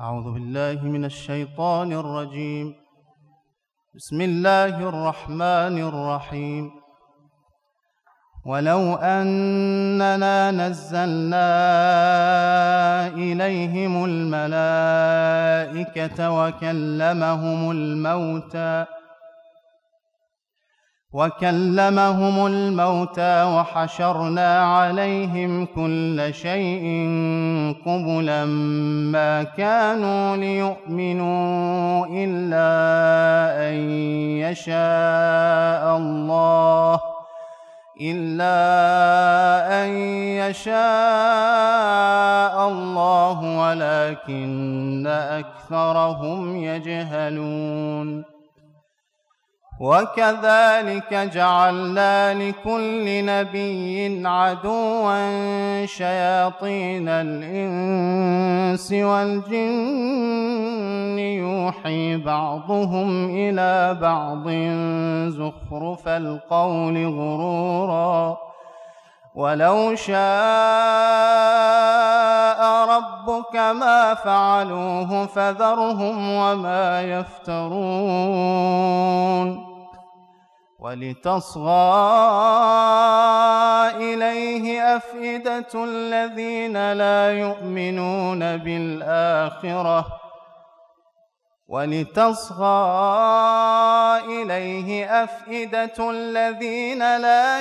أعوذ بالله من الشيطان الرجيم. بسم الله الرحمن الرحيم. ولو أننا نزلنا إليهم الملائكة وكلمهم الموتى وحشرنا عليهم كل شيء قبلا ما كانوا ليؤمنوا إلا أن يشاء الله ولكن أكثرهم يجهلون. وكذلك جعلنا لكل نبي عدوا شياطين الإنس والجن يوحي بعضهم إلى بعض زخرف القول غرورا ولو شاء ربك ما فعلوه فذرهم وما يفترون. ولتصغى إليه أفئدة الذين لا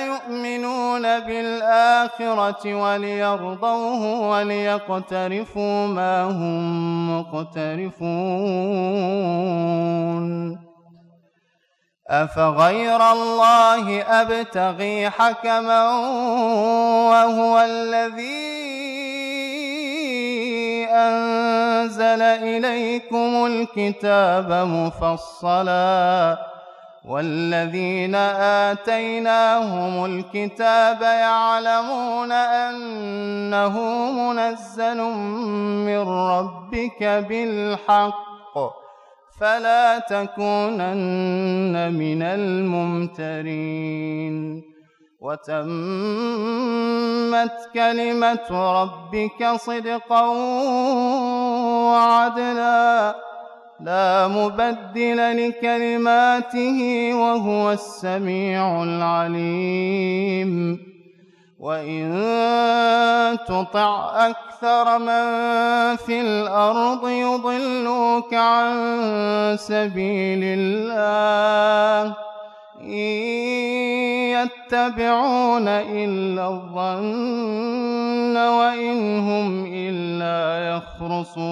يؤمنون بالآخرة وليرضوه وليقترفوا ما هم مقترفون. أفغير الله أبتغي حكما وهو الذي أنزل إليكم الكتاب مفصلا والذين آتيناهم الكتاب يعلمون أنه منزل من ربك بالحق فلا تكونن من الممترين. وتمت كلمة ربك صدقا وعدلا لا مبدل لكلماته وهو السميع العليم. وإن تطع أكثر من في الأرض يضلوك عن سبيل الله إن يتبعون إلا الظن وإن هم إلا يخرصون.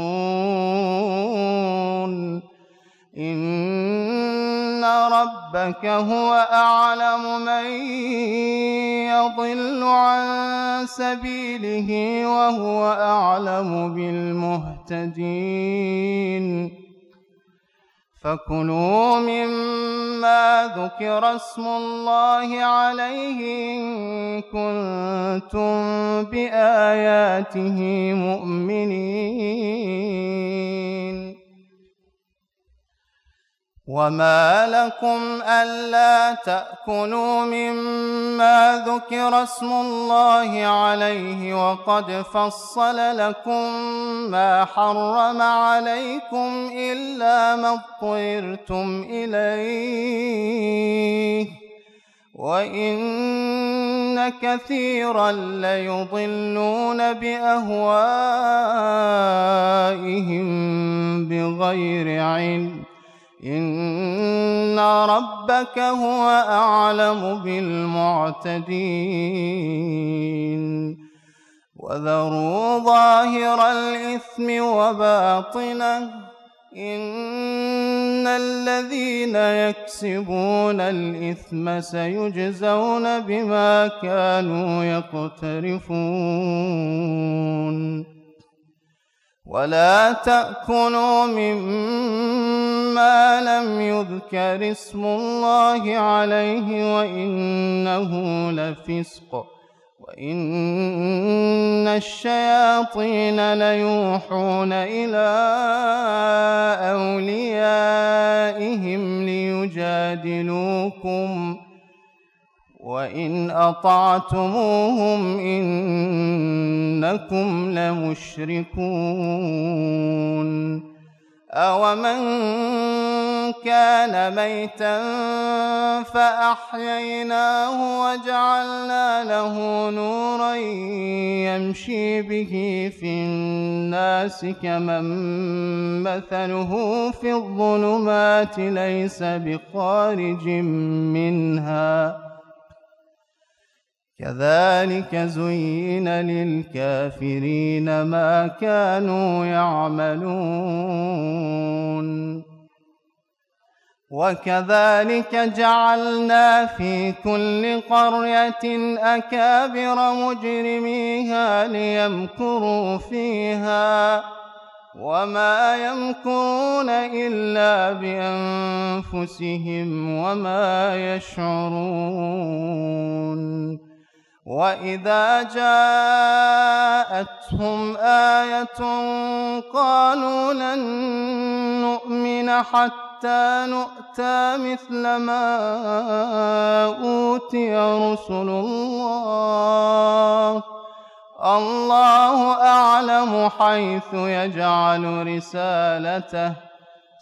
إن ربك هو أعلم من يضل عن سبيله وهو أعلم بالمهتدين. فكلوا مما ذكر اسم الله عليه إن كنتم بآياته مؤمنين. وما لكم ألا تأكلوا مما ذكر اسم الله عليه وقد فصل لكم ما حرم عليكم إلا ما اضطررتم إليه وإن كثيرا ليضلون بأهوائهم بغير علم إن ربك هو أعلم بالمعتدين. وذروا ظاهر الإثم وباطنه إن الذين يكسبون الإثم سيجزون بما كانوا يقترفون. ولا تأكلوا مما لم يذكر اسم الله عليه وإنه لفسق وإن الشياطين ليوحون إلى أوليائهم ليجادلوكم وإن أطعتموهم إنكم لمشركون أومن كان ميتا فأحييناه وجعلنا له نورا يمشي به في الناس كمن مثله في الظلمات ليس بخارج منها كذلك زين للكافرين ما كانوا يعملون وكذلك جعلنا في كل قرية أكابر مجرميها ليمكروا فيها وما يمكرون إلا بأنفسهم وما يشعرون وإذا جاءتهم آية قالوا لن نؤمن حتى نؤتى مثل ما أوتي رسل الله الله أعلم حيث يجعل رسالته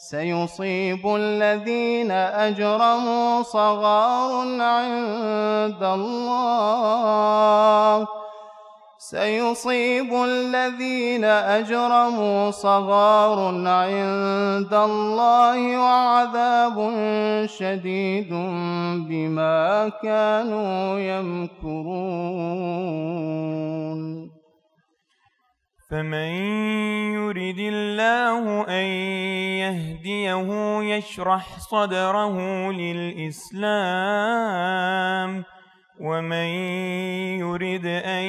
سيصيب الذين أجرموا صغار عند الله سيصيب الذين أجرموا صغار عند الله وعذاب شديد بما كانوا يمكرون فمن يرد الله أن يهديه يشرح صدره للإسلام ومن يرد أن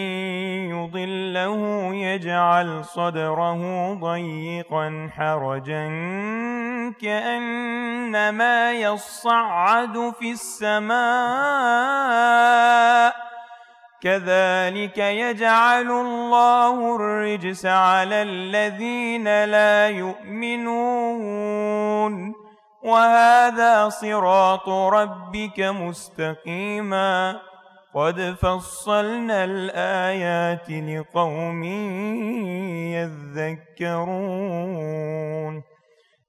يضله يجعل صدره ضيقا حرجا كأنما يصعد في السماء كذلك يجعل الله الرجس على الذين لا يؤمنون وهذا صراط ربك مستقيما قد فصلنا الآيات لقوم يذكرون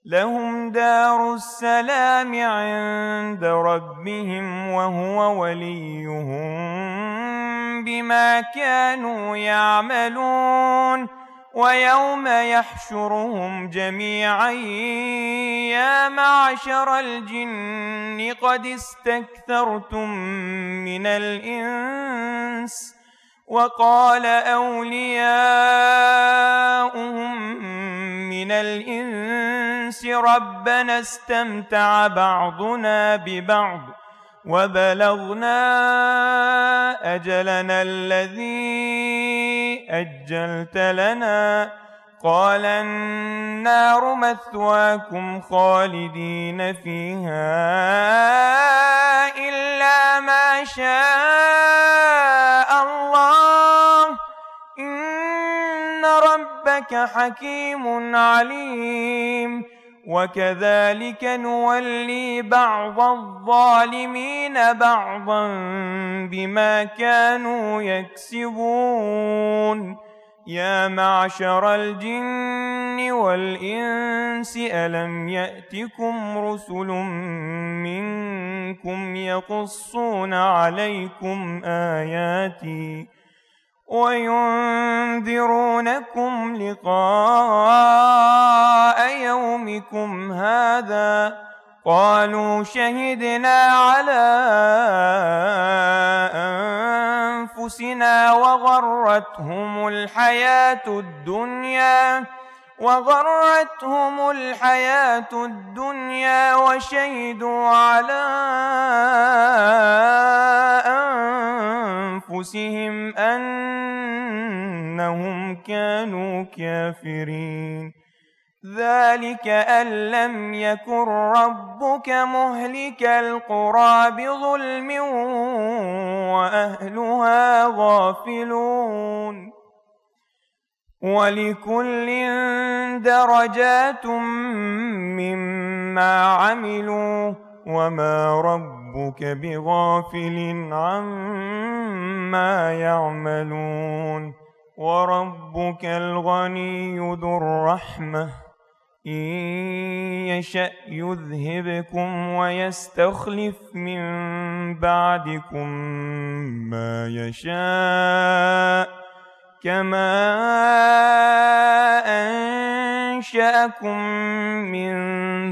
لهم دار السلام عند ربهم وهو وليهم بما كانوا يعملون ويوم يحشرهم جميعا يا معشر الجن قد استكثرتم من الإنس وقال أولياؤهم من الإنس ربنا استمتع بعضنا ببعض وبلغنا أجلنا الذي أجلت لنا قال النار مثواكم خالدين فيها إلا ما شاء الله إن ربك حكيم عليم وكذلك نولي بعض الظالمين بعضا بما كانوا يكسبون يا معشر الجن والإنس ألم يأتكم رسل منكم يقصون عليكم آياتي وينذرونكم لقاء يومكم هذا قالوا شهدنا على أنفسنا وغرتهم الحياة الدنيا وشهدوا على أنفسهم أنهم كانوا كافرين ذلك أن لم يكن ربك مهلك القرى بظلم وأهلها غافلون ولكل درجات مما عملوا وما ربك بغافل عما يعملون وربك الغني ذو الرحمة إن يشأ يذهبكم ويستخلف من بعدكم ما يشاء كما أنشأكم من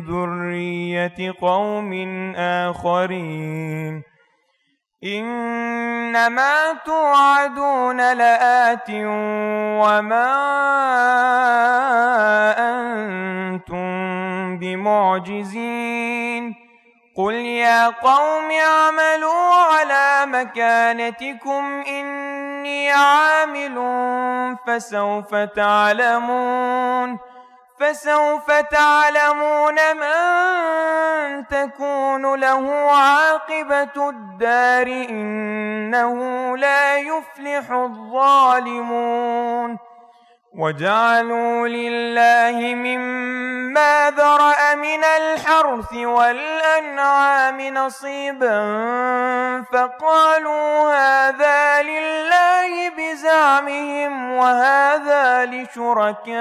ذرية قوم آخرين إنما توعدون لآت وما أنتم بمعجزين قل يا قوم اعملوا على مكانتكم إني عامل فسوف تعلمون من تكون له عاقبة الدار إنه لا يفلح الظالمون وجعلوا لله مما ذرأ من الحرث والأنعام نصيبا فقالوا هذا لله بزعمهم وهذا لشركائنا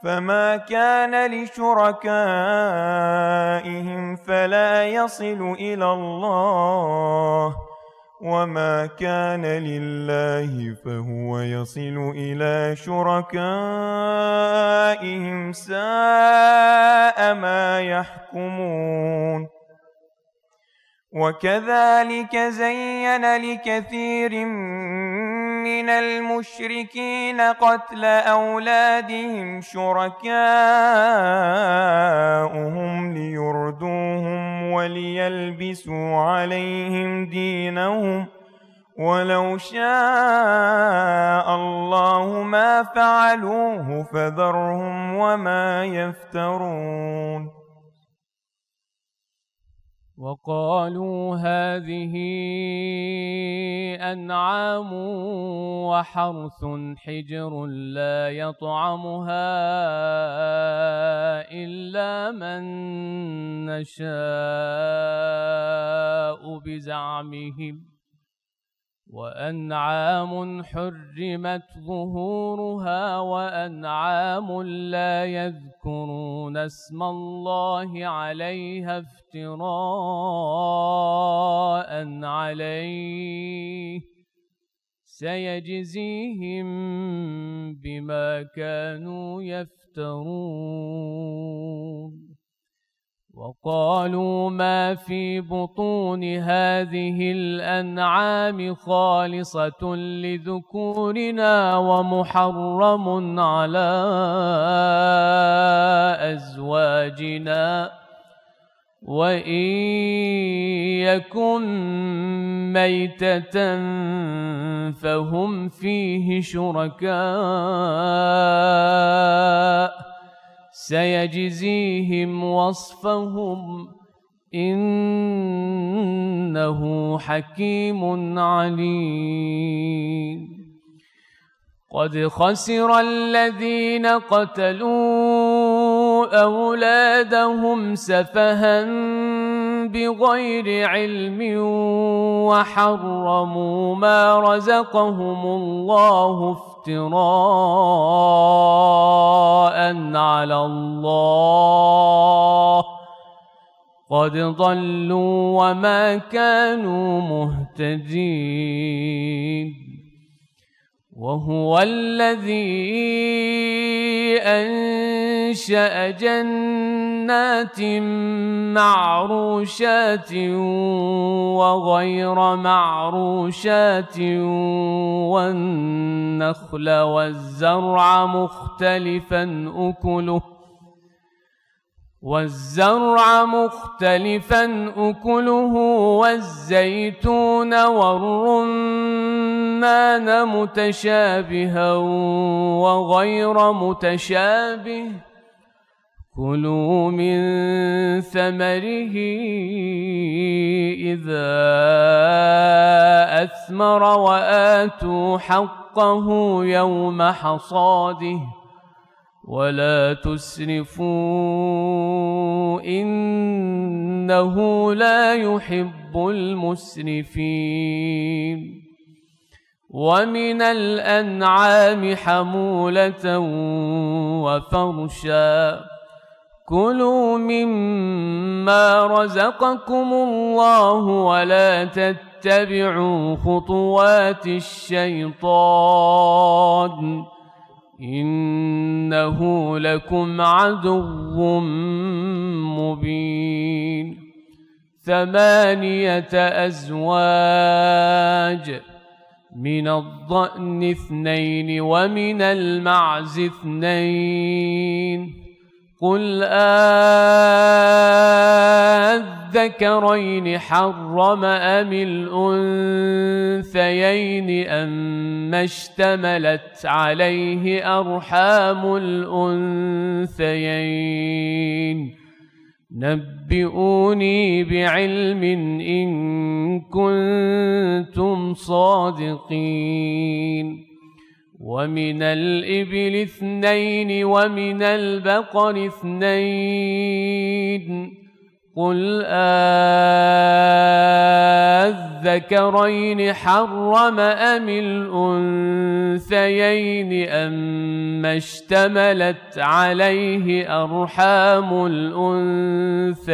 فما كان لشركائهم فلا يصل إلى الله وما كان لله فهو يصل إلى شركائهم ساء ما يحكمون وكذلك زين لكثير من المشركين قتل أولادهم شركاؤهم ليردوهم وليلبسوا عليهم دينهم ولو شاء الله ما فعلوه فذرهم وما يفترون وقالوا هذه أنعام وحرث حجر لا يطعمها إلا من نشاء بزعمهم وأنعام حرمت ظهورها وأنعام لا يذكرون اسم الله عليها افتراء عليه سيجزيهم بما كانوا يفترون وقالوا ما في بطون هذه الأنعام خالصة لذكورنا ومحرم على أزواجنا وإن يكن ميتة فهم فيه شركاء سيجزيهم وصفهم إنه حكيم عليم قد خسر الذين قتلوا أولادهم سفها بغير علم وحرموا ما رزقهم الله افتراء على الله قد ضلوا وما كانوا مهتدين وهو الذي أنشأ جنات معروشات وغير معروشات والنخل والزرع مختلفا أكله والزيتون والرمان متشابها وغير متشابه كلوا من ثمره إذا أثمر وآتوا حقه يوم حصاده ولا تسرفوا إنه لا يحب المسرفين ومن الأنعام حمولة وفرشا كلوا مما رزقكم الله ولا تتبعوا خطوات الشيطان إنه لكم عدو مبين 8 أزواج من الضأن 2 ومن المعز 2 قل أذكرين حرم أم الأنثيين أما اشتملت عليه أرحام الأنثيين نبئوني بعلم إن كنتم صادقين ومن الإبل 2 ومن البقر 2 قل أذكرين حرم أم الأنثيين أما اشتملت عليه أرحام الأنثيين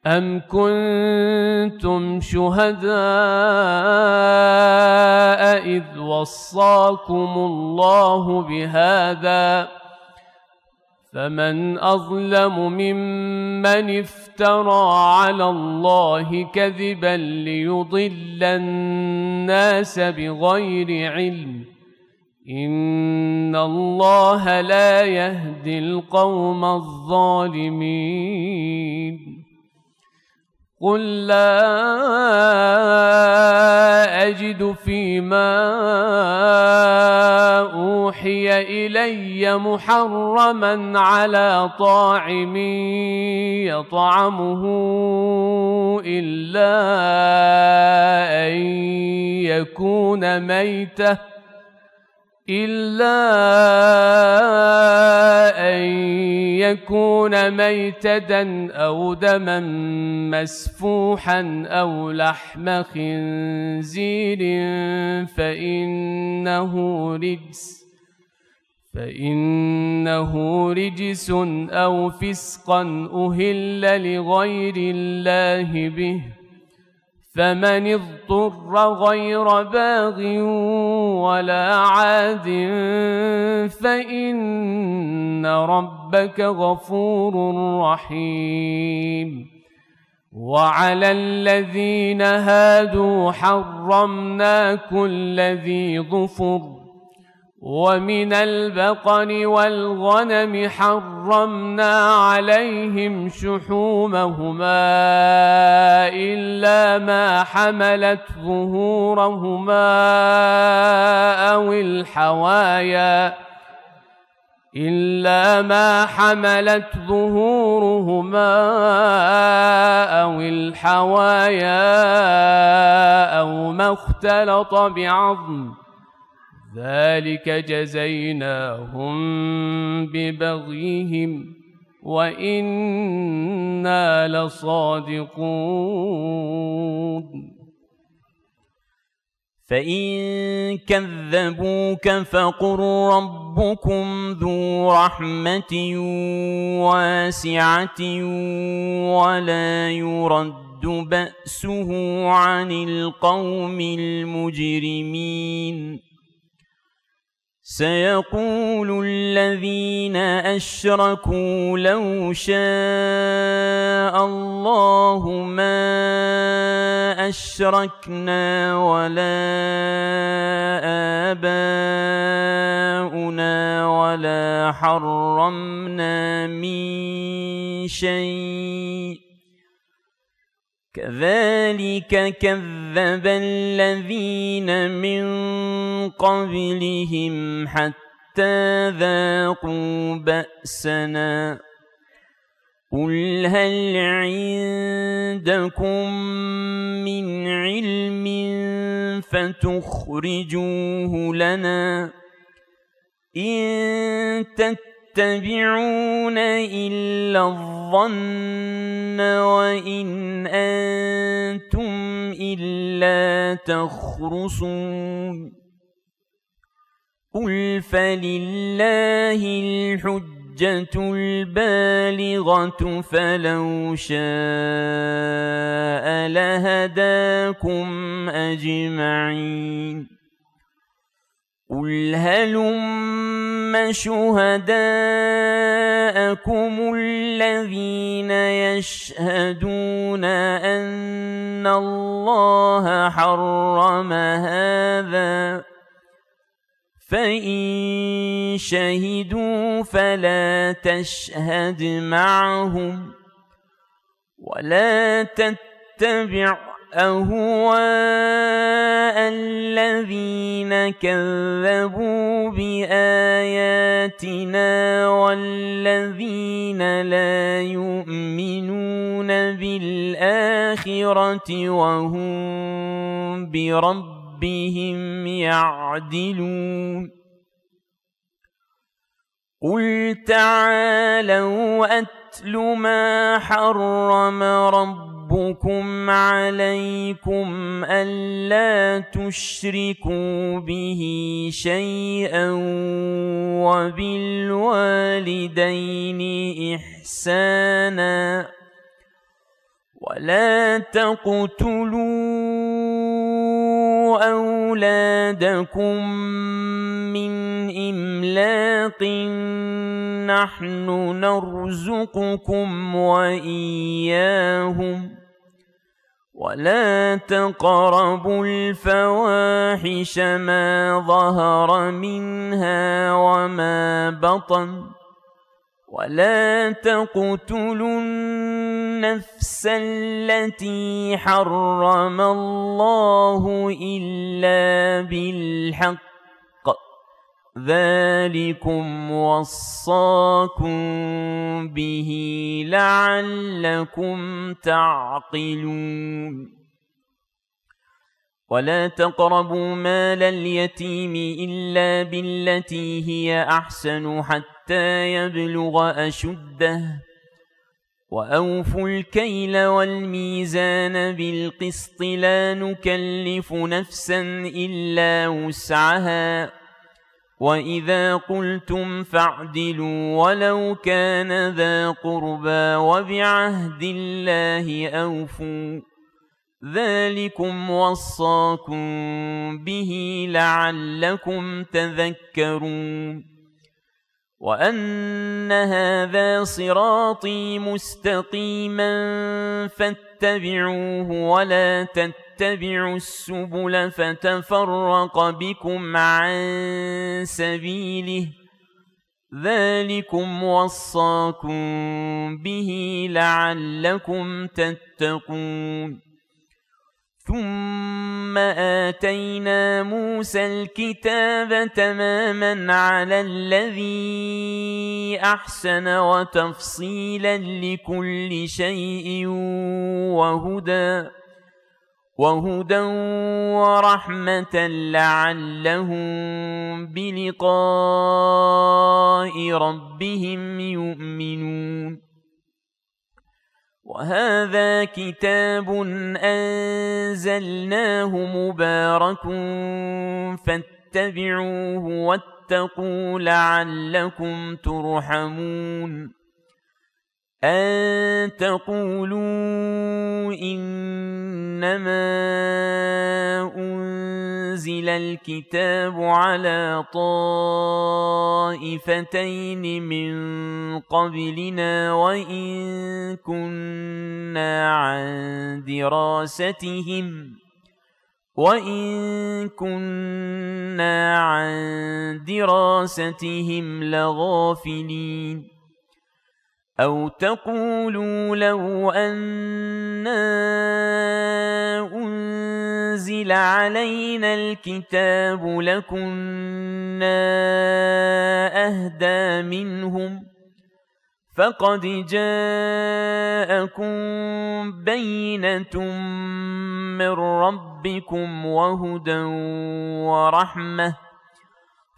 أم كنتم شهداء إذ وصاكم الله بهذا فمن أظلم ممن افترى على الله كذبا ليضل الناس بغير علم إن الله لا يهدي القوم الظالمين قل لا أجد فيما أوحي إلي محرما على طاعم يطعمه إلا أن يكون ميتة أو دما مسفوحا أو لحم خنزير فإنه رجس أو فسقا أهل لغير الله به فمن اضطر غير باغ ولا عاد فإن ربك غفور رحيم وعلى الذين هادوا حرمنا كل ذي ظفر ومن البقر والغنم حرمنا عليهم شحومهما إلا ما حملت ظهورهما أو الحوايا أو ما اختلط بعظم ذلك جزيناهم ببغيهم وإنا لصادقون فإن كذبوك فقل ربكم ذو رحمة واسعة ولا يرد بأسه عن القوم المجرمين سيقول الذين أشركوا لو شاء الله ما أشركنا ولا آباؤنا ولا حرمنا من شيء كذلك كذب الذين من قبلهم حتى ذاقوا بأسنا قل هل عندكم من علم فتخرجوه لنا إن تتبعون إلا الظن وإن أنتم إلا تخرصون قل فلله الحجة البالغة فلو شاء لهداكم أجمعين قل هلم شهداءكم الذين يشهدون أن الله حرم هذا فإن شهدوا فلا تشهد معهم ولا تتبع أهواء الذين كذبوا بآياتنا والذين لا يؤمنون بالآخرة وهم بربهم يعدلون قل تعالوا أتل ما حرم ربكم عليكم ألا تشركوا به شيئا وبالوالدين إحسانا ولا تقتلوا أولادكم من إملاق نحن نرزقكم وإياهم ولا تقربوا الفواحش ما ظهر منها وما بطن ولا تقتلوا النفس التي حرم الله إلا بالحق ذلكم وصاكم به لعلكم تعقلون ولا تقربوا مال اليتيم إلا بالتي هي أحسن حتى يبلغ أشده وأوفوا الكيل والميزان بالقسط لا نكلف نفسا إلا وسعها وإذا قلتم فاعدلوا ولو كان ذا قربى وبعهد الله أوفوا ذلكم وصاكم به لعلكم تذكرون وأن هذا صراطي مستقيما فاتبعوه ولا تتبعوا السبل فتفرق بكم عن سبيله ذلكم وصاكم به لعلكم تتقون ثم آتينا موسى الكتاب تماما على الذي أحسن وتفصيلا لكل شيء وهدى ورحمة لعلهم بلقاء ربهم يؤمنون وهذا كتاب أنزلناه مبارك فاتبعوه واتقوا لعلكم ترحمون أن تقولوا إنما أنزل الكتاب على طائفتين من قبلنا وإن كنا عن دراستهم لغافلين أو تقولوا لو أنا أنزل علينا الكتاب لكنا أهدى منهم فقد جاءكم بينة من ربكم وهدى ورحمة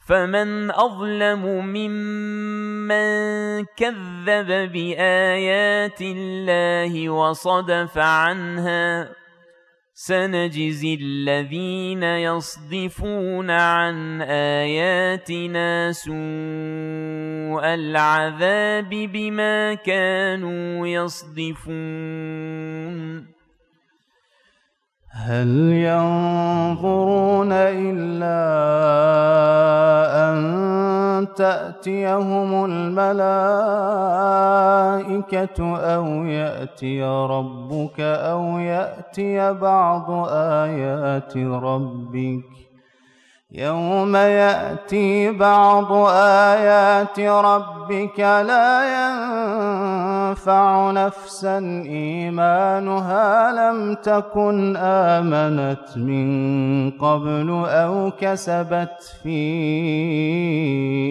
فمن أظلم ممن كذب بآيات الله وصدف عنها سنجزي الذين يصدفون عن آياتنا سوء العذاب بما كانوا يصدفون هل ينظرون إلا أن تأتيهم الملائكة أو يأتي ربك أو يأتي بعض آيات ربك يوم يأتي بعض آيات ربك لا ينفع نفسا إيمانها لم تكن آمنت من قبل أو كسبت في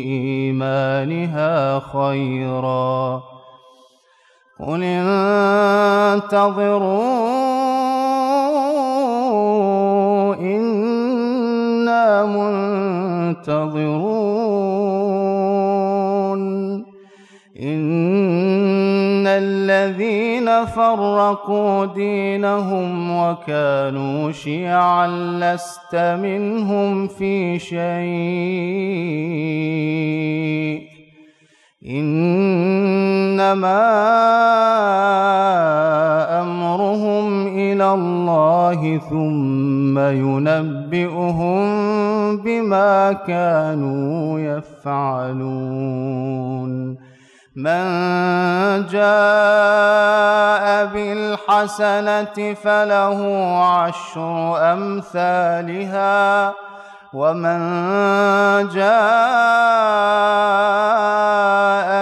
إيمانها خيرا قل انتظروا إنا منتظرون إن الذين فرقوا دينهم وكانوا شيعا لست منهم في شيء إنما أمرهم إلى الله ثم ينبئهم بما كانوا يفعلون من جاء بالحسنة فله عشر أمثالها ومن جاء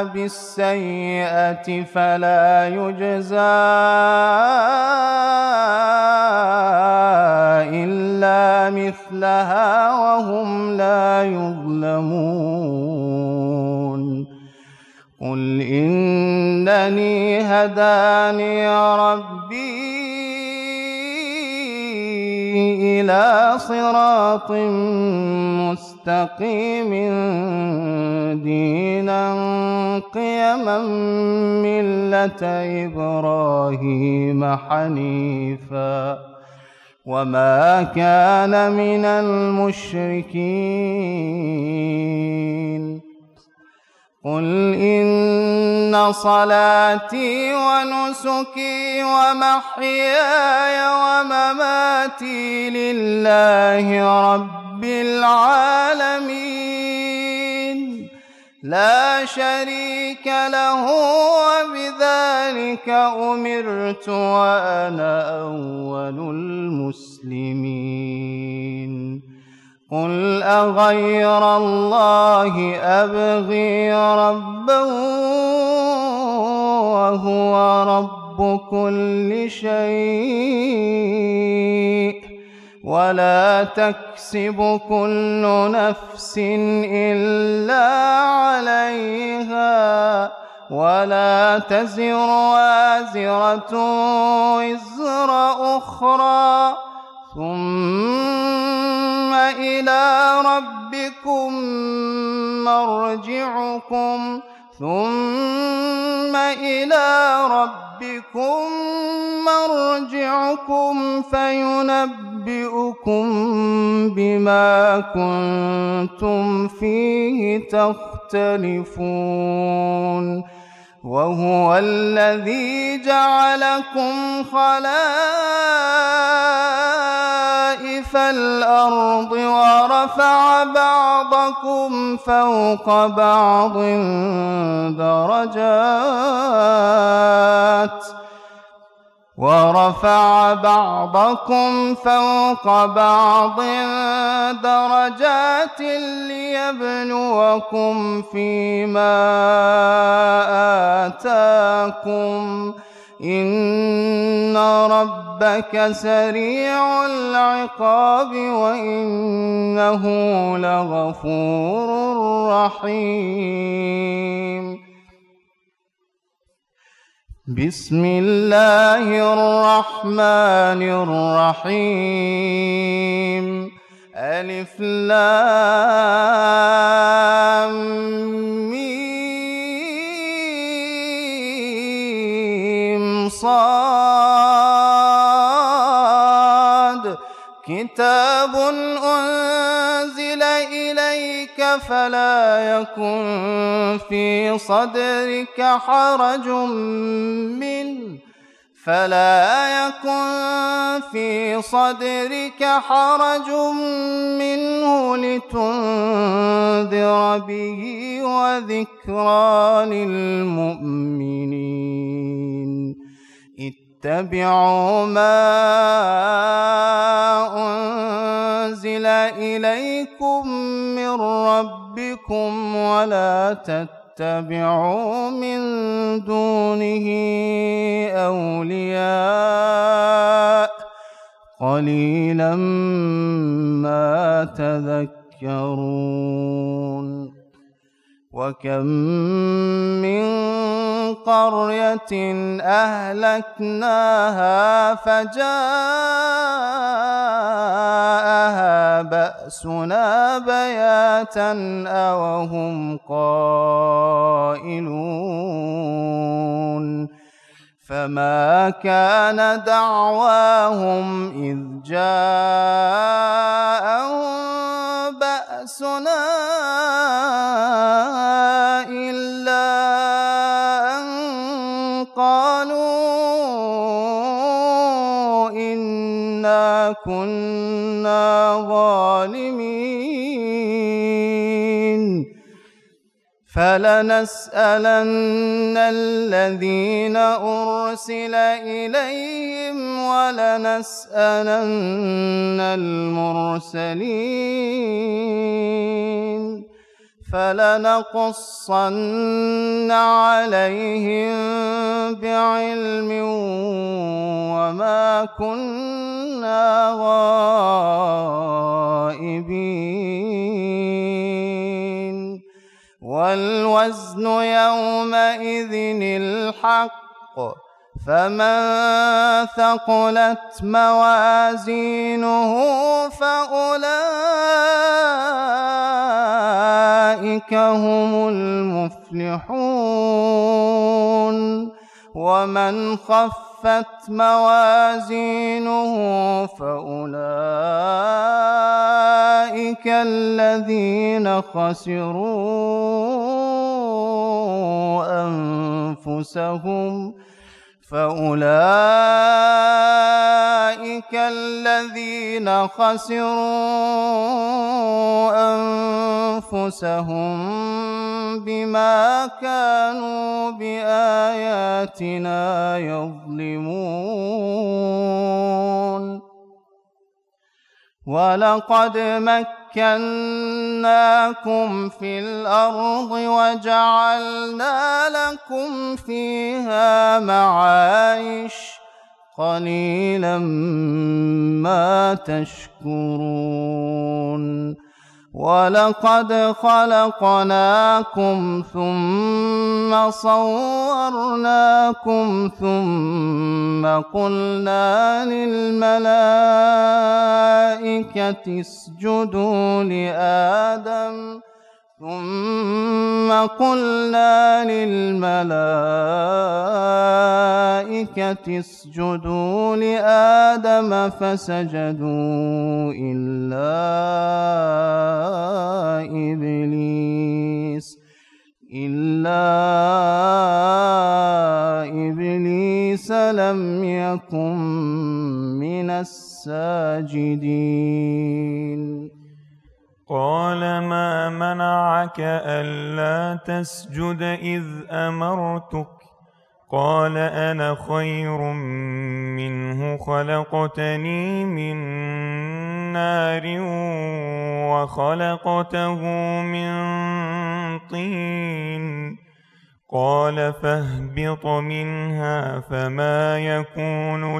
بالسيئة فلا يجزى إلا مثلها وهم لا يظلمون قل إنني هداني ربي إلى صراط مستقيم دينا قيما ملة إبراهيم حنيفا وما كان من المشركين قل إن صلاتي ونسكي ومحياي ومماتي لله رب العالمين لا شريك له وبذلك أمرت وأنا أول المسلمين قل أغير الله أبغي ربا وهو رب كل شيء ولا تكسب كل نفس إلا عليها ولا تزر وازرة وزر أخرى ثم إلى ربكم مرجعكم فينبئكم بما كنتم فيه تختلفون وهو الذي جعلكم خلائف الأرض ورفع بعضكم فوق بعض درجات ليبلوكم فيما آتاكم إن ربك سريع العقاب وإنه لغفور رحيم بسم الله الرحمن الرحيم ألف لام كتاب أنزل إليك فلا يكن في صدرك حرج منه لتنذر به وذكرى للمؤمنين اتبعوا ما أنزل إليكم من ربكم ولا تتبعوا من دونه أولياء قليلا ما تذكرون وكم من قرية أهلكناها فجاءها بأسنا بياتا أو هم قائلون فما كان دعواهم إذ جاءهم بأسنا إلا أن قالوا إنا كنا ظالمين فلنسألن الذين أرسل إليهم ولنسألن المرسلين فلنقصن عليهم بعلم وما كنا غائبين والوزن يومئذ الحق فمن ثقلت موازينه فأولئك هم المفلحون ومن خفت موازينه فأولئك الذين خسروا أنفسهم بما كانوا بآياتنا يظلمون ولقد مكناكم في الأرض وجعلنا لكم فيها معايش قليلا ما تشكرون ولقد خلقناكم ثم صورناكم ثم قلنا للملائكة اسجدوا لآدم فسجدوا إلا إبليس لم يكن من الساجدين قال ما منعك ألا تسجد إذ أمرتك قال أنا خير منه خلقتني من نار وخلقته من طين قال فاهبط منها فما يكون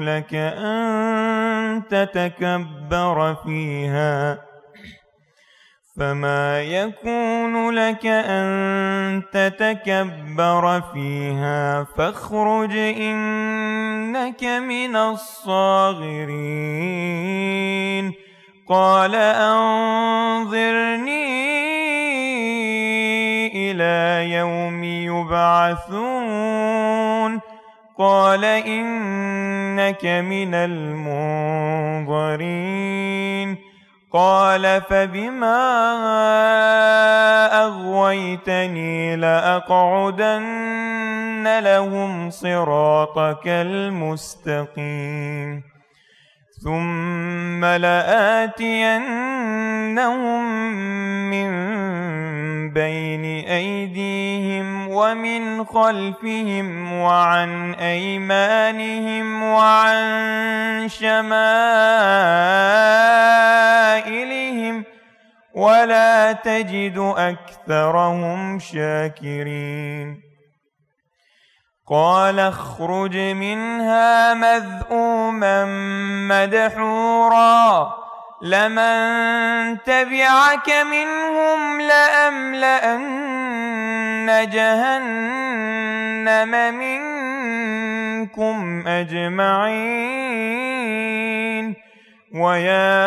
لك أن تتكبر فيها فاخرج إنك من الصاغرين قال أنظرني إلى يوم يبعثون قال إنك من المنظرين قال فبما أغويتني لأقعدن لهم صراطك المستقيم ثم لآتينهم من بين أيديهم ومن خلفهم وعن أيمانهم وعن شمائلهم ولا تجد أكثرهم شاكرين قال اخرج منها مذءوما مدحورا لمن تبعك منهم لأملأن جهنم منكم أجمعين ويا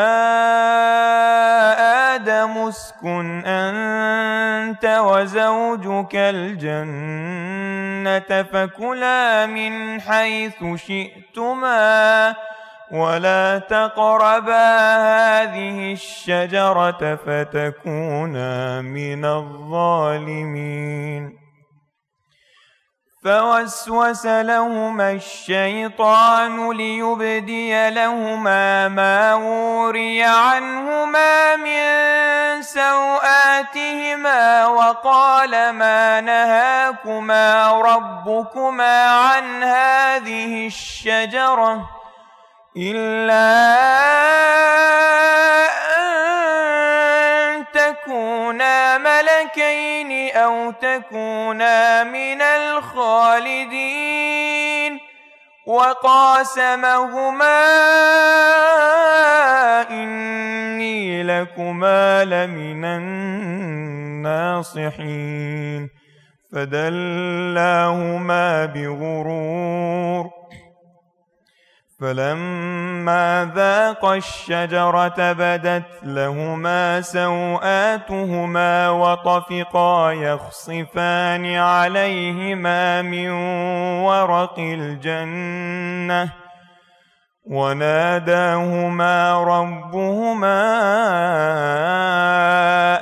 آدم اسكن أنت وزوجك الجنة فكلا من حيث شئتما ولا تقربا هذه الشجرة فتكونا من الظالمين فوسوس لهما الشيطان ليبدي لهما ما وري عنهما من سوآتهما وقال ما نهاكما ربكما عن هذه الشجرة إلا أن تكونا ملكين أو تكونا من الخالدين وقاسمهما إني لكما لمن الناصحين فدلاهما بغرور فلما ذاقا الشجرة بدت لهما سوآتهما وطفقا يخصفان عليهما من ورق الجنة وناداهما ربهما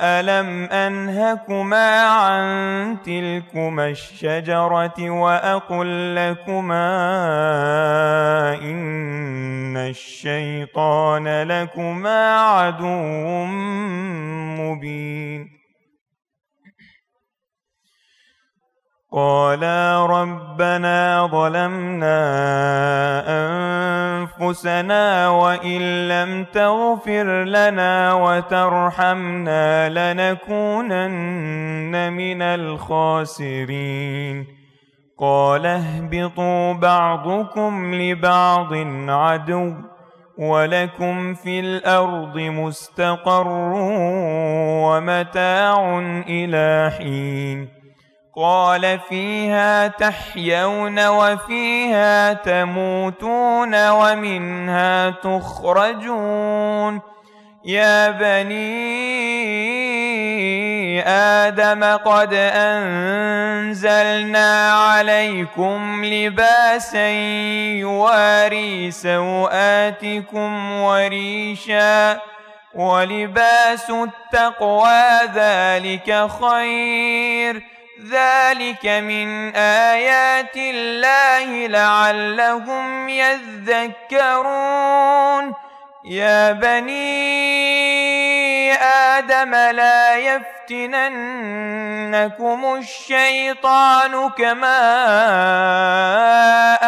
ألم أنهكما عن تلكما الشجرة وأقل لكما إن الشيطان لكما عدو مبين قالا ربنا ظلمنا أنفسنا وإن لم تغفر لنا وترحمنا لنكونن من الخاسرين قال اهبطوا بعضكم لبعض عدو ولكم في الأرض مستقر ومتاع إلى حين قال فيها تحيون وفيها تموتون ومنها تخرجون يا بني آدم قد أنزلنا عليكم لباسا يواري سوآتكم وريشا ولباس التقوى ذلك خير ذلك من آيات الله لعلهم يذكرون يا بني آدم لا يفتننكم الشيطان كما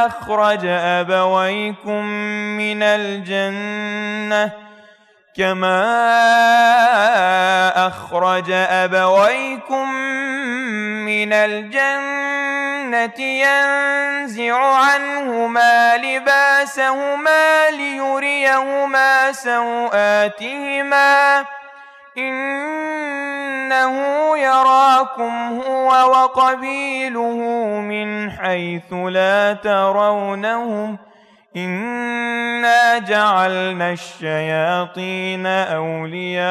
أخرج أبويكم من الجنة ينزع عنهما لباسهما ليريهما سوآتهما إنه يراكم هو وقبيله من حيث لا ترونهم إنا جعلنا الشياطين أولياء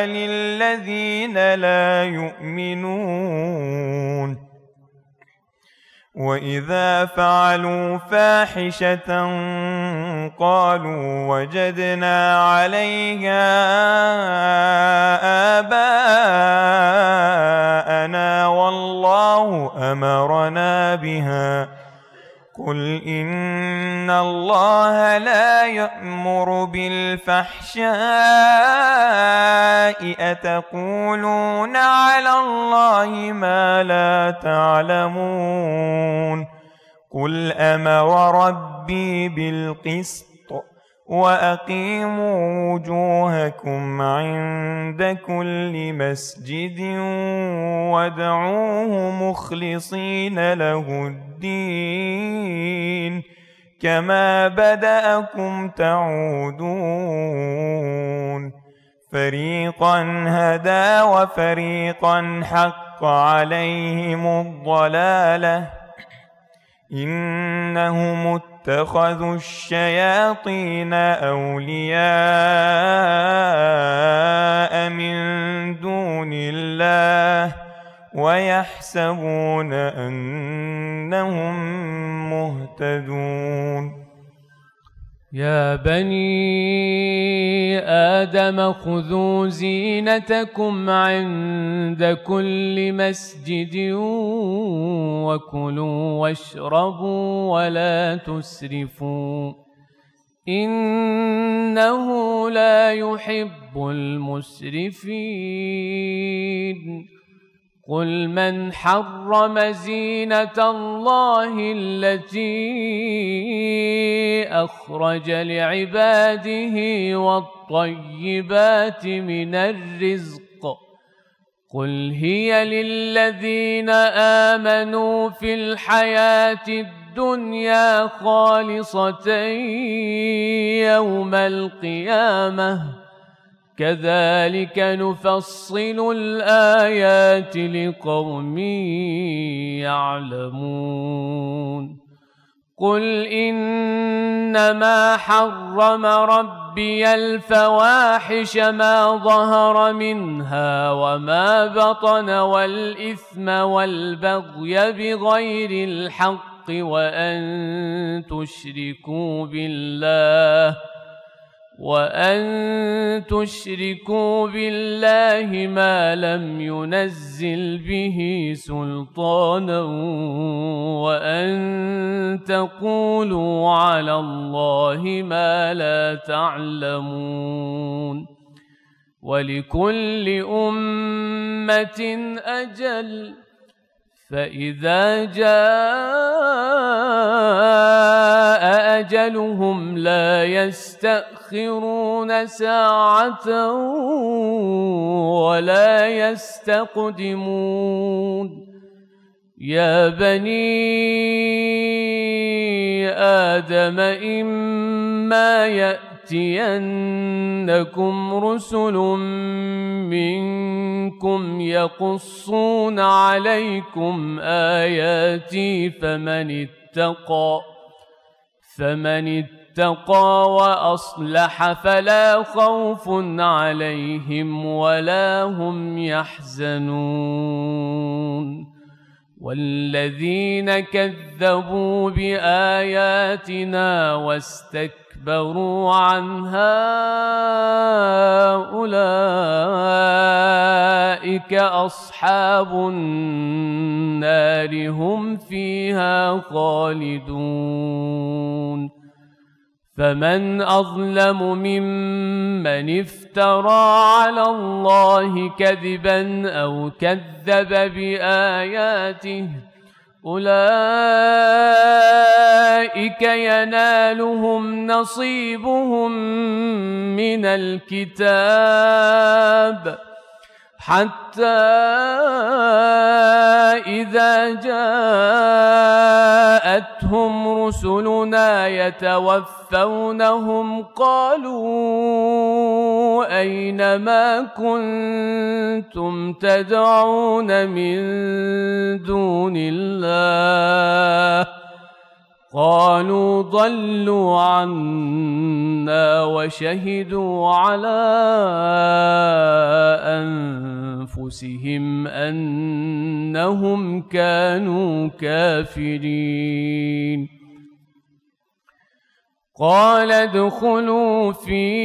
للذين لا يؤمنون وإذا فعلوا فاحشة قالوا وجدنا عليها آباءنا والله أمرنا بها قل إن الله لا يأمر بالفحشاء أتقولون على الله ما لا تعلمون قل أمر ربي بالقسط وأقيموا وجوهكم عند كل مسجد وادعوه مخلصين له الدين كما بدأكم تعودون فريقا هدى وفريقا حق عليهم الضلالة إنهم اتخذوا الشياطين أولياء من دون الله ويحسبون أنهم مهتدون يا بني آدم خذوا زينتكم عند كل مسجد وكلوا واشربوا ولا تسرفوا إنه لا يحب المسرفين قل من حرم زينة الله التي أخرج لعباده والطيبات من الرزق قل هي للذين آمنوا في الحياة الدنيا خالصة يوم القيامة كذلك نفصل الآيات لقوم يعلمون قل إنما حرم ربي الفواحش ما ظهر منها وما بطن والإثم والبغي بغير الحق وأن تشركوا بالله ما لم ينزل به سلطانا وأن تقولوا على الله ما لا تعلمون ولكل أمة أجل فإذا جاء أجلهم لا يستأخرون ساعة ولا يستقدمون يا بني آدم إما يأتينكم رسل منكم يقصون عليكم آياتي فمن اتقى وأصلح فلا خوف عليهم ولا هم يحزنون والذين كذبوا بآياتنا واستكبروا عنها أولئك أصحاب النار هم فيها خالدون فمن أظلم ممن افترى على الله كذبا أو كذب بآياته أولئك ينالهم نصيبهم من الكتاب حتى إذا جاءتهم رسلنا يتوفونهم قالوا أين ما كنتم تدعون من دون الله قالوا ضلوا عنا وشهدوا على أنفسهم أنهم كانوا كافرين قال ادخلوا في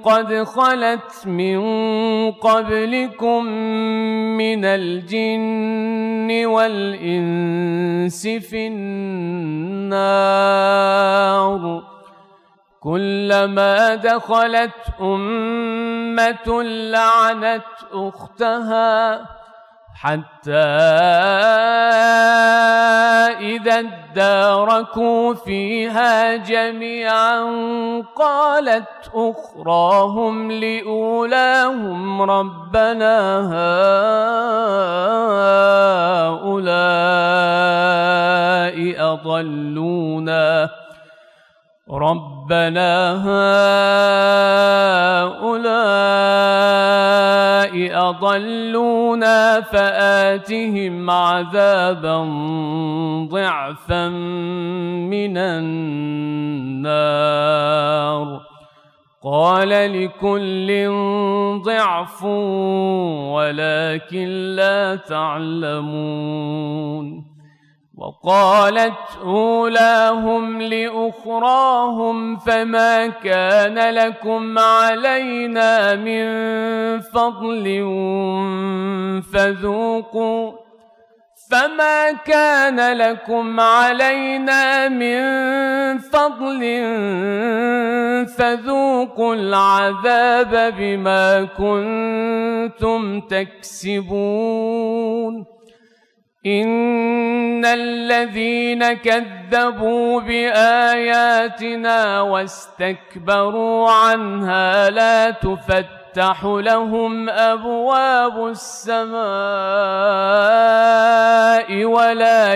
قد خلت من قبلكم من الجن والإنس في النار كلما دخلت أمة لعنت أختها حتى إذا اداركوا فيها جميعا قالت أخراهم لأولاهم ربنا هؤلاء أضلونا فآتهم عذابا ضعفا من النار قال لكل ضعف ولكن لا تعلمون وقالت أولاهم لأخراهم فما كان لكم علينا من فضل فذوقوا العذاب بما كنتم تكسبون إن الذين كذبوا بآياتنا واستكبروا عنها لا تفتح لهم أبواب السماء ولا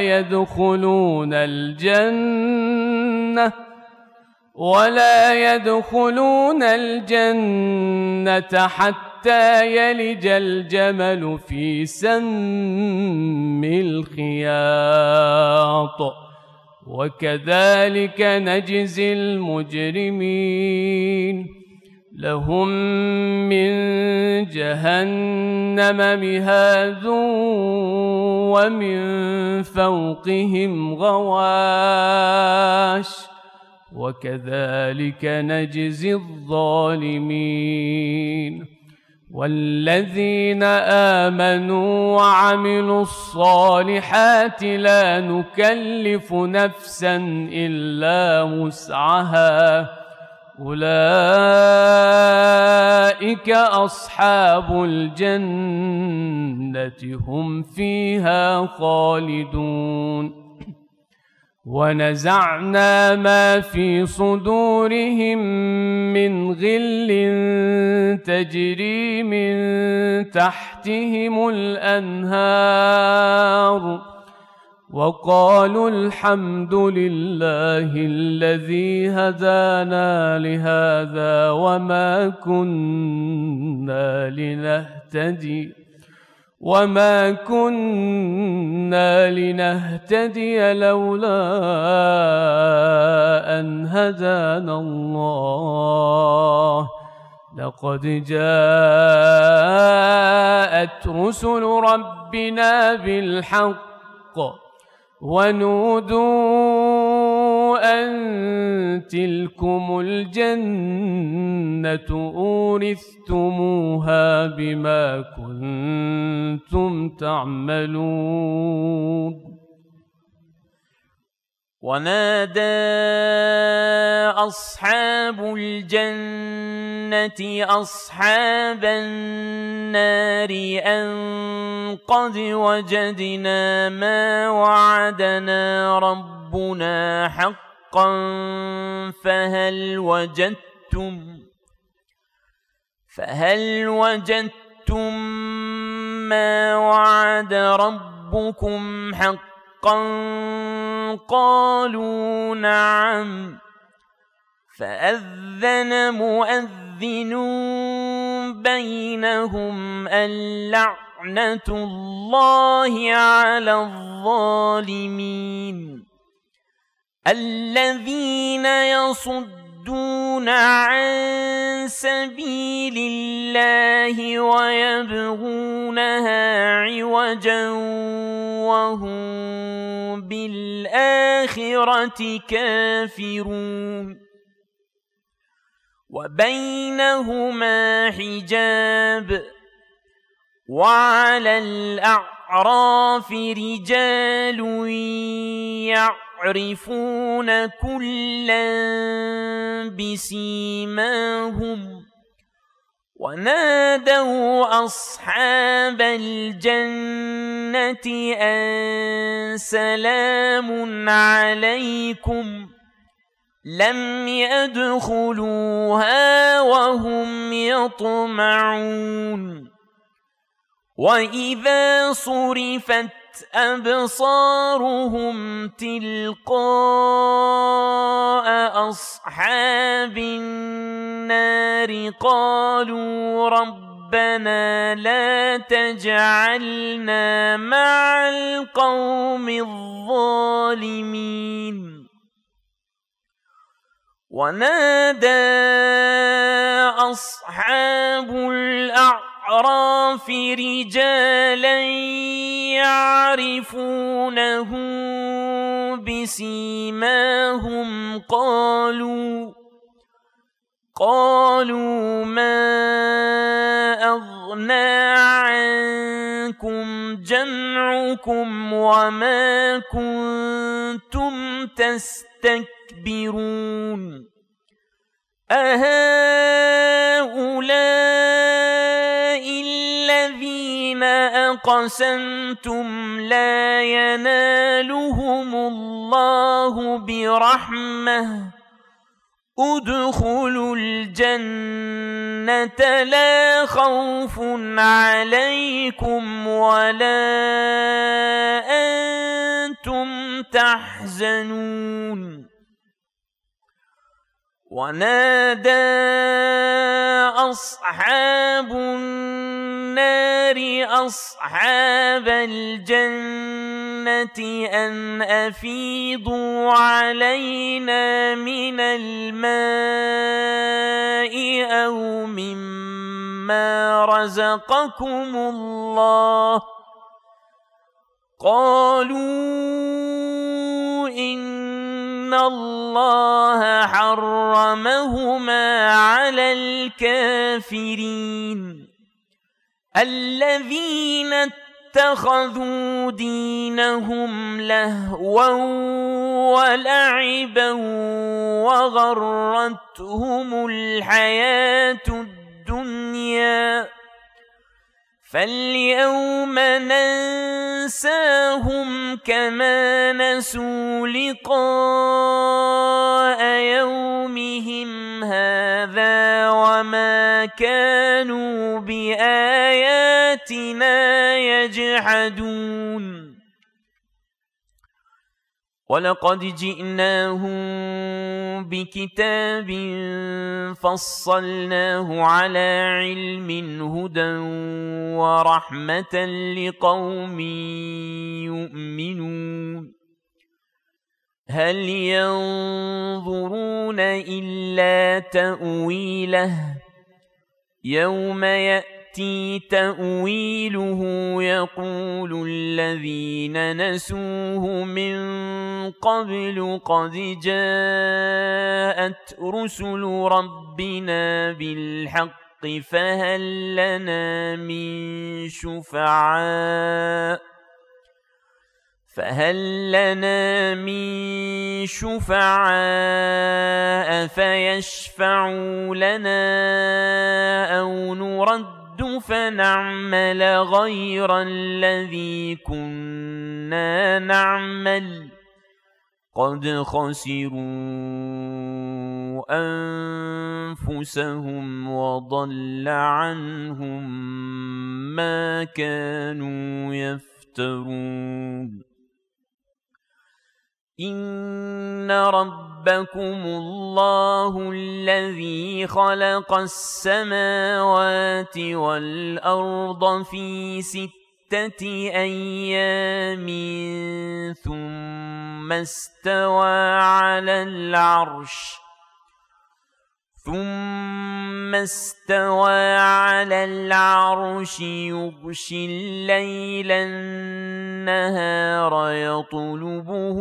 يدخلون الجنة حتى يلج الجمل في سم الخياط وكذلك نجزي المجرمين لهم من جهنم مهاد ومن فوقهم غواش وكذلك نجزي الظالمين والذين آمنوا وعملوا الصالحات لا نكلف نفسا إلا وسعها أولئك أصحاب الجنة هم فيها خالدون ونزعنا ما في صدورهم من غل تجري من تحتهم الأنهار وقالوا الحمد لله الذي هدانا لهذا وما كنا لنهتدي لولا أن هدانا الله لقد جاءت رسل ربنا بالحق ونودوا أن تلكم الجنة أورثتموها بما كنتم تعملون ونادى أصحاب الجنة أصحاب النار أن قد وجدنا ما وعدنا ربنا حقا فهل وجدتم ما وعد ربكم حقا قالوا نعم فأذن مؤذن بينهم اللعنة لعنة الله على الظالمين الذين يصدون عن سبيل الله ويبغونها عوجا وهم بالآخرة كافرون وبينهما حجاب وعلى الأعراف رجال يعرفون كلا بسيماهم ونادوا أصحاب الجنة أن سلام عليكم لم يدخلوها وهم يطمعون وإذا صرفت أبصارهم تلقاء أصحاب النار قالوا ربنا لا تجعلنا مع القوم الظالمين ونادى أصحاب الأعراف رجالا يعرفونه بسيماهم قالوا ما أغنى عنكم جمعكم وما كنتم تستكبرون أهؤلاء الذين أقسمتم لا ينالهم الله برحمة ادخلوا الجنة لا خوف عليكم ولا أنتم تحزنون ونادى أصحاب النار أصحاب الجنة أن أفيضوا علينا من الماء أو مما رزقكم الله قالوا إن الله حرمهما على الكافرين الذين اتخذوا دينهم لهوا ولعبا وغرتهم الحياة الدنيا فاليوم ننساهم كما نسوا لقاء يومهم هذا وما كانوا بآياتنا يجحدون ولقد جئناهم بكتاب فصلناه على علم هدى ورحمة لقوم يؤمنون هل ينظرون إلا تأويله يوم يأتي تأويله يقول الذين نسوه من قبل قد جاءت رسل ربنا بالحق فهل لنا من شفعاء فيشفعوا لنا أو نرد فنعمل غير الذي كنا نعمل قد خسروا أنفسهم وضل عنهم ما كانوا يفترون إن ربكم الله الذي خلق السماوات والأرض في 6 أيام ثم استوى على العرش يغشي الليل النهار يطلبه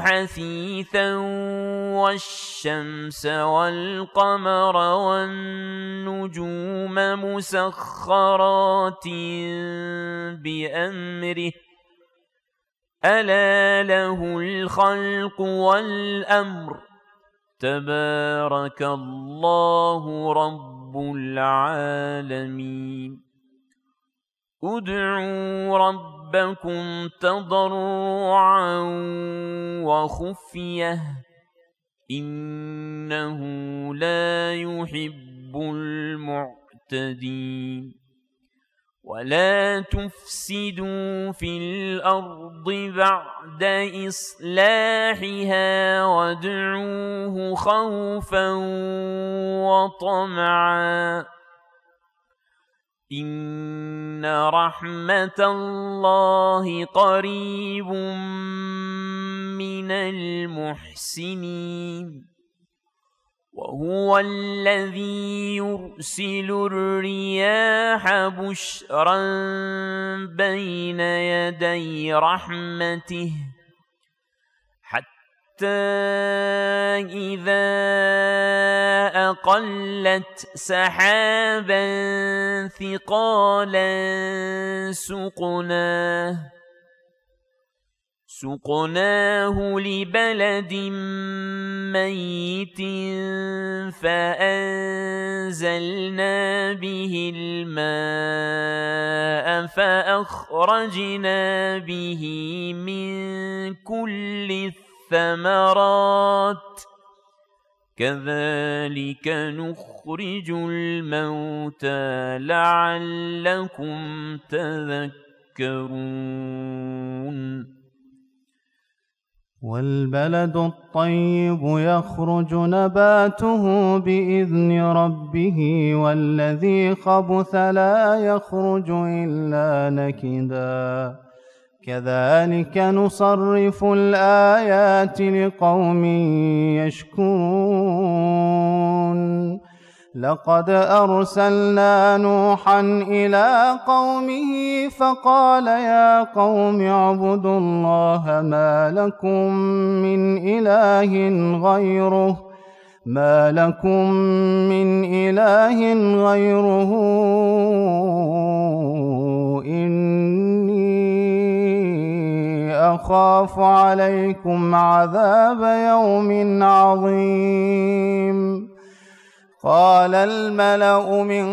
حثيثا والشمس والقمر والنجوم مسخرات بأمره ألا له الخلق والأمر تبارك الله رب العالمين ادعوا ربكم تضرعا وخفية إنه لا يحب المعتدين ولا تفسدوا في الأرض بعد إصلاحها وادعوه خوفا وطمعا إن رحمة الله قريب من المحسنين وهو الذي يرسل الرياح بشرا بين يدي رحمته حتى إذا أقلت سحابا ثقالا سقناه لبلد ميت فأنزلنا به الماء فأخرجنا به من كل الثمرات كذلك نخرج الموتى لعلكم تذكرون والبلد الطيب يخرج نباته بإذن ربه والذي خبث لا يخرج إلا نكدا كذلك نصرف الآيات لقوم يشكرون لقد أرسلنا نوحا إلى قومه فقال يا قوم اعبدوا الله ما لكم من إله غيره إني أخاف عليكم عذاب يوم عظيم قال الملأ من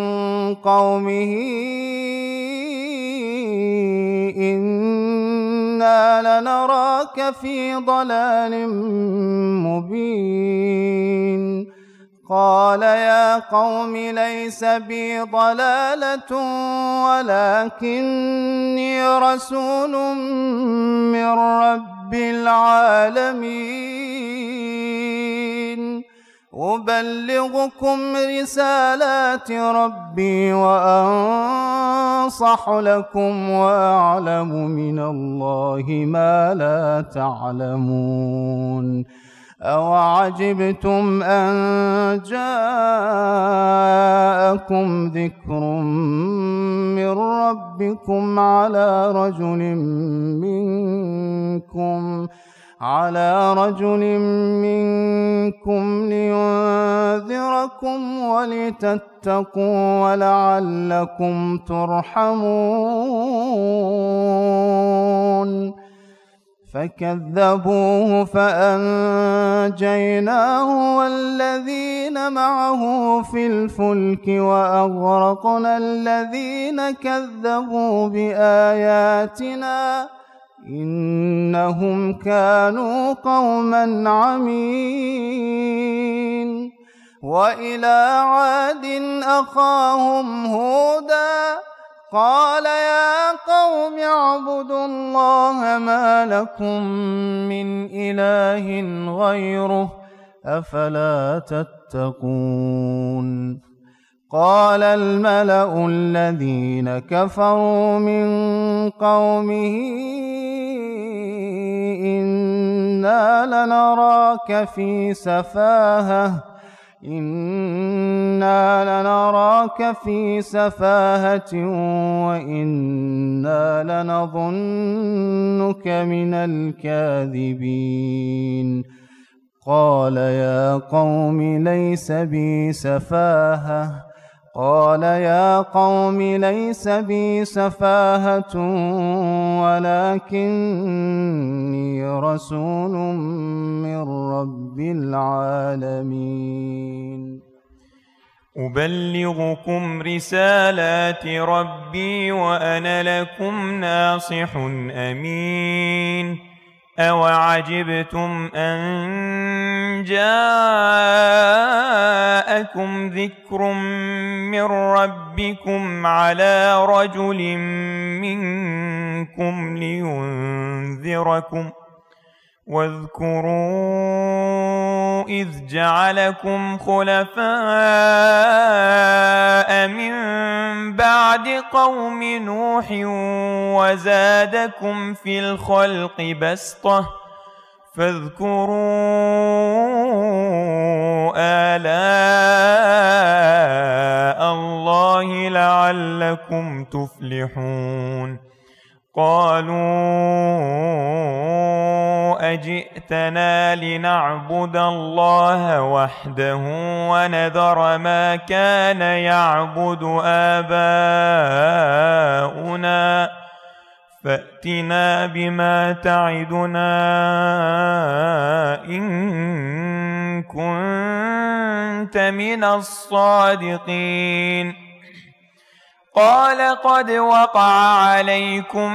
قومه إنا لنراك في ضلال مبين قال يا قوم ليس بي ضلالة ولكني رسول من رب العالمين أبلغكم رسالات ربي وأنصح لكم وأعلم من الله ما لا تعلمون أوعجبتم أن جاءكم ذكر من ربكم على رجل منكم لينذركم ولتتقوا ولعلكم ترحمون فكذبوه فأنجيناه والذين معه في الفلك وأغرقنا الذين كذبوا بآياتنا إنهم كانوا قوما عمين وإلى عاد أخاهم هودا قال يا قوم اعبدوا الله ما لكم من إله غيره أفلا تتقون قال الملأ الذين كفروا من قومه إنا لنراك في سفاهة وإنا لنظنك من الكاذبين قال يا قوم ليس بي سفاهة ولكني رسول من رب العالمين أبلغكم رسالات ربي وأنا لكم ناصح أمين أوعجبتم أن جاءكم ذكر من ربكم على رجل منكم لينذركم واذكروا إذ جعلكم خلفاء من بعد قوم نوح وزادكم في الخلق بسطة فاذكروا آلاء الله لعلكم تفلحون قالوا أجئتنا لنعبد الله وحده ونذر ما كان يعبد آباؤنا فأتنا بما تعدنا إن كنت من الصادقين قال قد وقع عليكم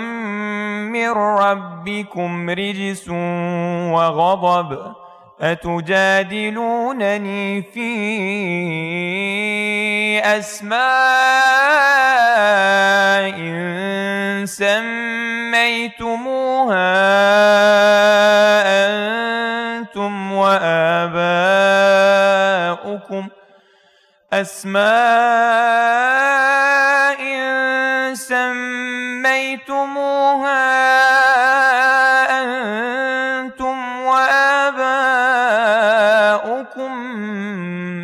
من ربكم رجس وغضب أتجادلونني في أسماء سميتموها أنتم وآباؤكم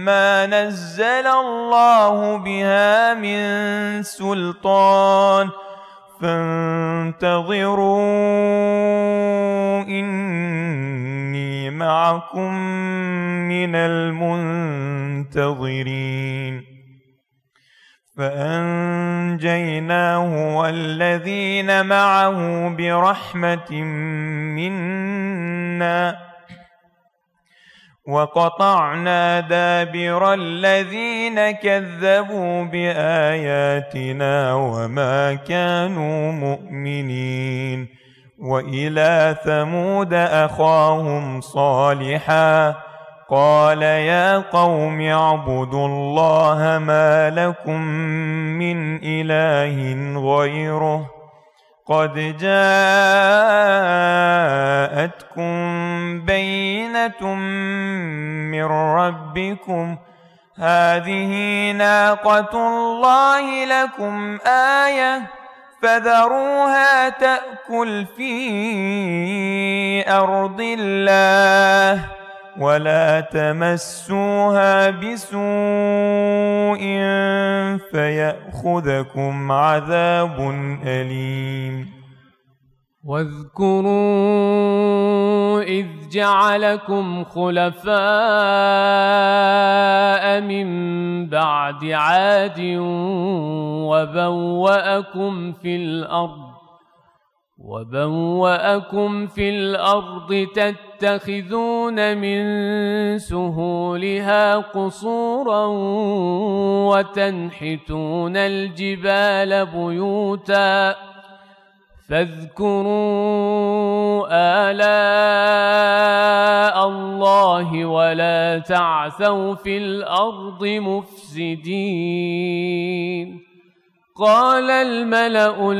ما نزل الله بها من سلطان فانتظروا إني معكم من المنتظرين فأنجيناه والذين معه برحمة منا وقطعنا دابر الذين كذبوا بآياتنا وما كانوا مؤمنين وإلى ثمود أخاهم صالحا قال يا قوم اعبدوا الله ما لكم من إله غيره قد جاءتكم بينة من ربكم هذه ناقة الله لكم آية فذروها تأكل في أرض الله ولا تمسوها بسوء فيأخذكم عذاب أليم واذكروا إذ جعلكم خلفاء من بعد عاد وبوأكم في الأرض تتخذون من سهولها قصورا وتنحتون الجبال بيوتا فاذكروا آلاء الله ولا تعثوا في الأرض مفسدين قال الملأ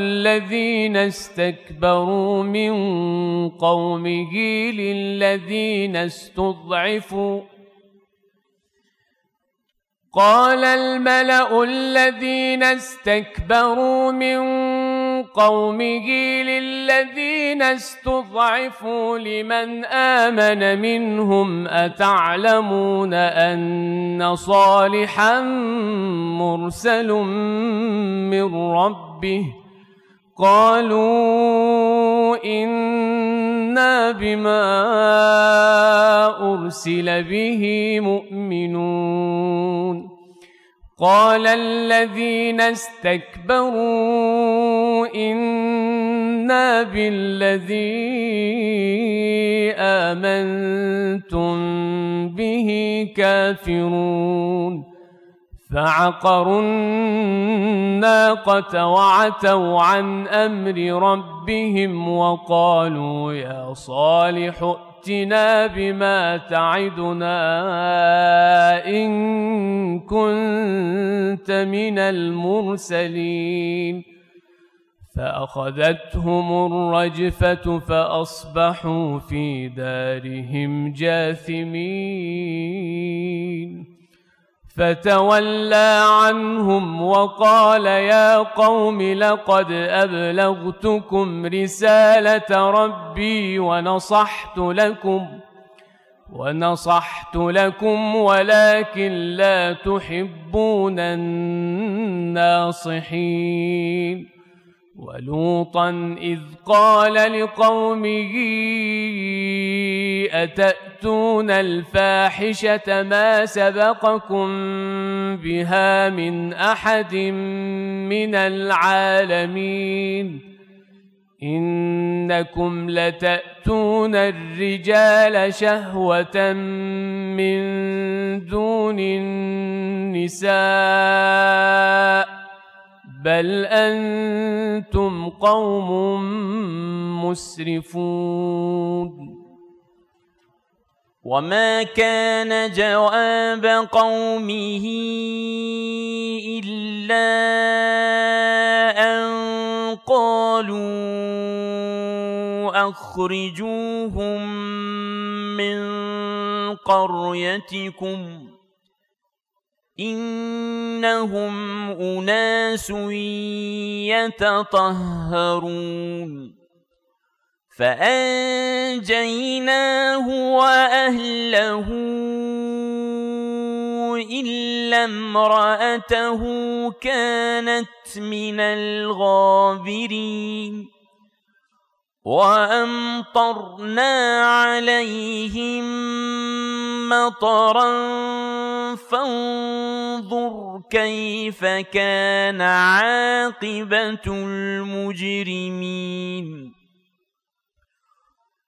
الذين استكبروا من قومه للذين استضعفوا لمن آمن منهم أتعلمون أن صالحا مرسل من ربه قالوا إنا بما أرسل به مؤمنون قال الذين استكبروا إنا بالذي آمنتم به كافرون فعقروا الناقة وعتوا عن أمر ربهم وقالوا يا صالح ائتنا بما تعدنا إن كنت من المرسلين فأخذتهم الرجفة فأصبحوا في دارهم جاثمين فتولى عنهم وقال يا قوم لقد أبلغتكم رسالة ربي ونصحت لكم ولكن لا تحبون الناصحين ولوطا إذ قال لقومه أتأتون الفاحشة ما سبقكم بها من أحد من العالمين إنكم لتأتون الرجال شهوة من دون النساء بل أنتم قوم مسرفون وما كان جواب قومه إلا أن قالوا أخرجوهم من قريتكم إنهم أناس يتطهرون فأنجيناه وأهله إلا امرأته كانت من الغابرين وأمطرنا عليهم مطرا فانظر كيف كان عاقبة المجرمين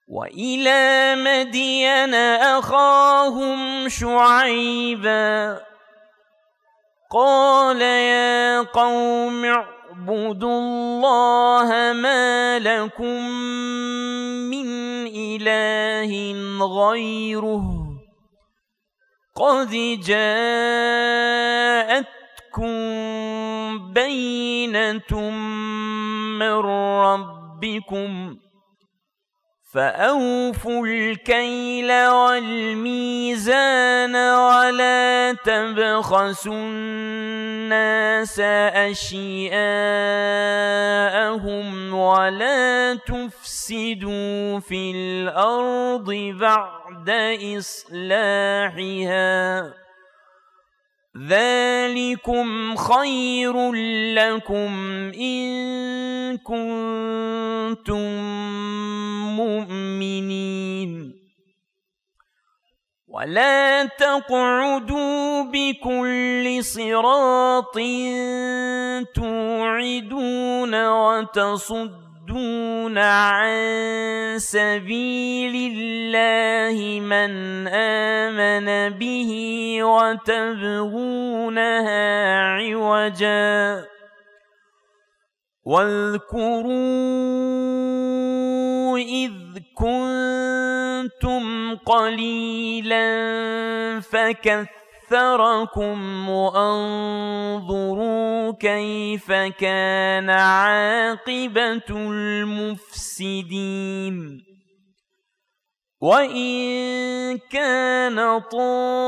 وإلى مدين أخاهم شعيبا قال يا قوم اعبدوا الله ما لكم من إله غيره قد جاءتكم بينة من ربكم فأوفوا الكيل والميزان ولا تبخسوا الناس أشياءهم ولا تفسدوا في الأرض بعد إصلاحها ذلكم خير لكم إن كنتم مؤمنين ولا تقعدوا بكل صراط توعدون وتصدون عن سبيل الله من آمن به وتبغونها عوجا واذكروا إذ كنتم قليلا أكثركم وانظروا كيف كان عاقبة المفسدين وإن كان طائفة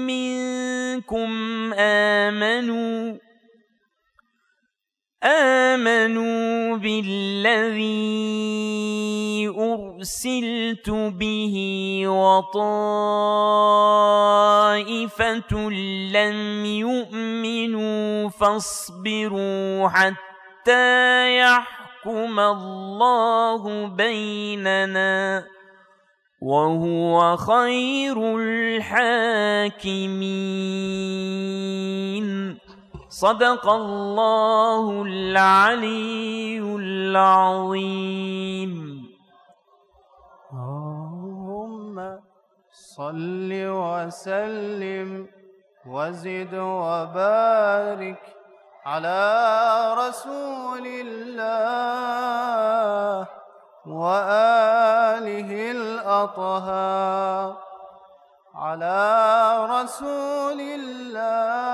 منكم آمنوا بالذي أرسلت به وطائفة لم يؤمنوا فاصبروا حتى يحكم الله بيننا وهو خير الحاكمين. صدق الله العلي العظيم. اللهم صل وسلم وزد وبارك على رسول الله وآله الأطهار على رسول الله